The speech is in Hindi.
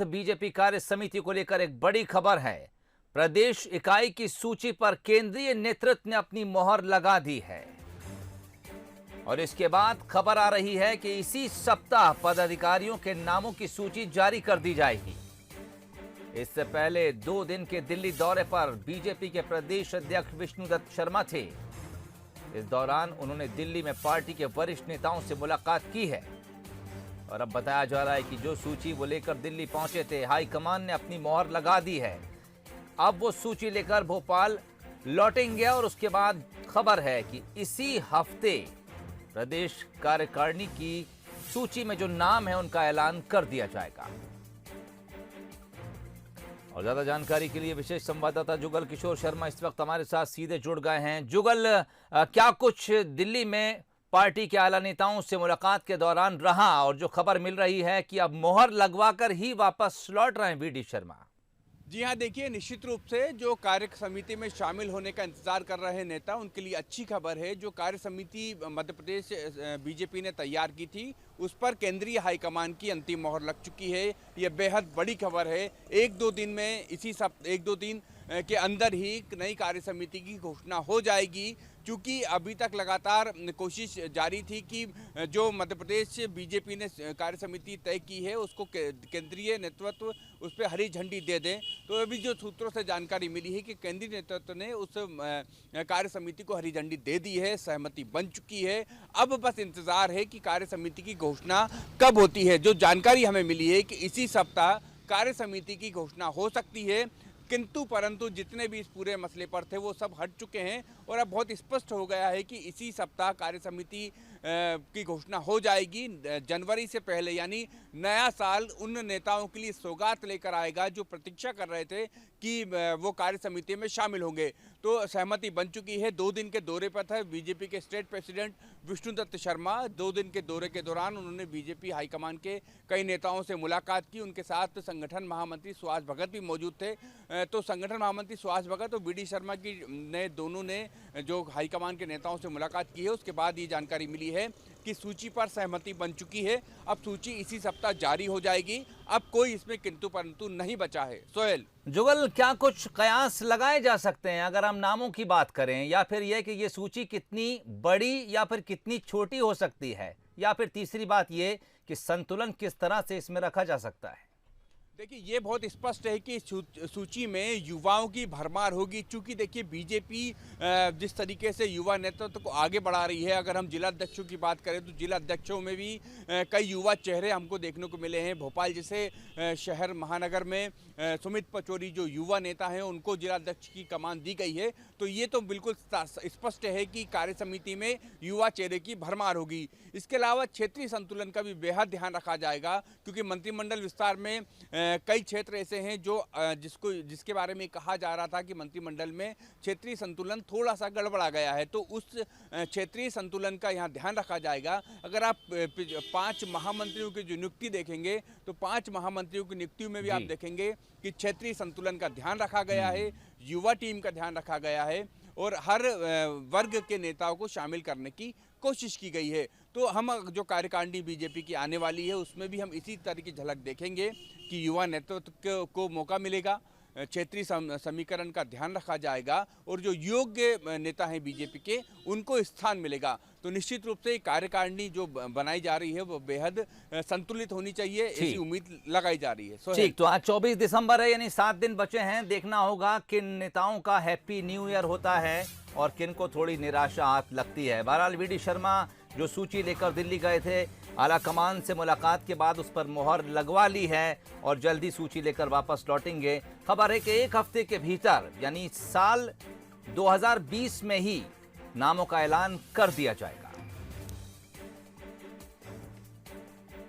बीजेपी कार्य समिति को लेकर एक बड़ी खबर है। प्रदेश इकाई की सूची पर केंद्रीय नेतृत्व ने अपनी मोहर लगा दी है और इसके बाद खबर आ रही है कि इसी सप्ताह पदाधिकारियों के नामों की सूची जारी कर दी जाएगी। इससे पहले 2 दिन के दिल्ली दौरे पर बीजेपी के प्रदेश अध्यक्ष विष्णुदत्त शर्मा थे। इस दौरान उन्होंने दिल्ली में पार्टी के वरिष्ठ नेताओं से मुलाकात की है और अब बताया जा रहा है कि जो सूची वो लेकर दिल्ली पहुंचे थे, हाईकमान ने अपनी मोहर लगा दी है। अब वो सूची लेकर भोपाल लौटेंगे और उसके बाद खबर है कि इसी हफ्ते प्रदेश कार्यकारिणी की सूची में जो नाम है उनका ऐलान कर दिया जाएगा। और ज्यादा जानकारी के लिए विशेष संवाददाता जुगल किशोर शर्मा इस वक्त हमारे साथ सीधे जुड़ गए हैं। जुगल, क्या कुछ दिल्ली में पार्टी के आला नेताओं से मुलाकात के दौरान रहा और जो खबर मिल रही है कि अब मोहर लगवाकर ही वापस लौट रहे हैं वीडी शर्मा? जी हाँ, देखिए, निश्चित रूप से जो कार्य समिति में शामिल होने का इंतजार कर रहे नेता, उनके लिए अच्छी खबर है। जो कार्य समिति मध्य प्रदेश बीजेपी ने तैयार की थी, उस पर केंद्रीय हाईकमान की अंतिम मोहर लग चुकी है। ये बेहद बड़ी खबर है। 1-2 दिन में, इसी 1-2 दिन के अंदर ही नई कार्य समिति की घोषणा हो जाएगी। क्योंकि अभी तक लगातार कोशिश जारी थी कि जो मध्य प्रदेश बीजेपी ने कार्य समिति तय की है उसको केंद्रीय नेतृत्व उस पर हरी झंडी दे दें। तो अभी जो सूत्रों से जानकारी मिली है कि केंद्रीय नेतृत्व ने उस कार्य समिति को हरी झंडी दे दी है, सहमति बन चुकी है। अब बस इंतजार है कि कार्य समिति की घोषणा कब होती है। जो जानकारी हमें मिली है कि इसी सप्ताह कार्य समिति की घोषणा हो सकती है, किंतु परंतु जितने भी इस पूरे मसले पर थे वो सब हट चुके हैं और अब बहुत स्पष्ट हो गया है कि इसी सप्ताह कार्य समिति की घोषणा हो जाएगी। जनवरी से पहले, यानी नया साल उन नेताओं के लिए सौगात लेकर आएगा जो प्रतीक्षा कर रहे थे कि वो कार्य समिति में शामिल होंगे। तो सहमति बन चुकी है। 2 दिन के दौरे पर थे बीजेपी के स्टेट प्रेसिडेंट विष्णुदत्त शर्मा। 2 दिन के दौरे के दौरान उन्होंने बीजेपी हाईकमान के कई नेताओं से मुलाकात की। उनके साथ संगठन महामंत्री सुहास भगत भी मौजूद थे। तो संगठन महामंत्री सुहास भगत और वीडी शर्मा दोनों ने जो हाईकमान के नेताओं से मुलाकात की है, उसके बाद ये जानकारी मिली है कि सूची पर सहमति बन चुकी है। अब सूची इसी सप्ताह जारी हो जाएगी। अब कोई इसमें किंतु परंतु नहीं बचा है। सोहेल, जुगल, क्या कुछ कयास लगाए जा सकते हैं अगर हम नामों की बात करें, या फिर यह कि ये सूची कितनी बड़ी या फिर कितनी छोटी हो सकती है, या फिर तीसरी बात ये कि संतुलन किस तरह से इसमें रखा जा सकता है? देखिए, ये बहुत स्पष्ट है कि सूची में युवाओं की भरमार होगी। चूंकि देखिए, बीजेपी जिस तरीके से युवा नेतृत्व को आगे बढ़ा रही है, अगर हम जिला अध्यक्षों की बात करें तो जिला अध्यक्षों में भी कई युवा चेहरे हमको देखने को मिले हैं। भोपाल जैसे शहर महानगर में सुमित पचौरी जो युवा नेता हैं, उनको जिला अध्यक्ष की कमान दी गई है। तो ये तो बिल्कुल स्पष्ट है कि कार्य समिति में युवा चेहरे की भरमार होगी। इसके अलावा क्षेत्रीय संतुलन का भी बेहद ध्यान रखा जाएगा, क्योंकि मंत्रिमंडल विस्तार में कई क्षेत्र ऐसे हैं जो जिसके बारे में कहा जा रहा था कि मंत्रिमंडल में क्षेत्रीय संतुलन थोड़ा सा गड़बड़ा गया है। तो उस क्षेत्रीय संतुलन का यहाँ ध्यान रखा जाएगा। अगर आप 5 महामंत्रियों की जो नियुक्ति देखेंगे तो 5 महामंत्रियों की नियुक्तियों में भी आप देखेंगे कि क्षेत्रीय संतुलन का ध्यान रखा गया है, युवा टीम का ध्यान रखा गया है और हर वर्ग के नेताओं को शामिल करने की कोशिश की गई है। तो हम जो कार्यकारिणी बीजेपी की आने वाली है उसमें भी हम इसी तरह की झलक देखेंगे कि युवा नेतृत्व को मौका मिलेगा, क्षेत्रीय समीकरण का ध्यान रखा जाएगा और जो योग्य नेता हैं बीजेपी के, उनको स्थान मिलेगा। तो निश्चित रूप से कार्यकारिणी जो बनाई जा रही है वो बेहद संतुलित होनी चाहिए, ऐसी उम्मीद लगाई जा रही है। ठीक, तो आज 24 दिसंबर है, यानी 7 दिन बचे हैं। देखना होगा किन नेताओं का हैप्पी न्यू ईयर होता है और किन को थोड़ी निराशा हाथ लगती है। बहरहाल वीडी शर्मा जो सूची लेकर दिल्ली गए थे, आला कमान से मुलाकात के बाद उस पर मोहर लगवा ली है और जल्दी सूची लेकर वापस लौटेंगे। खबर है कि 1 हफ्ते के भीतर, यानी साल 2020 में ही नामों का ऐलान कर दिया जाएगा।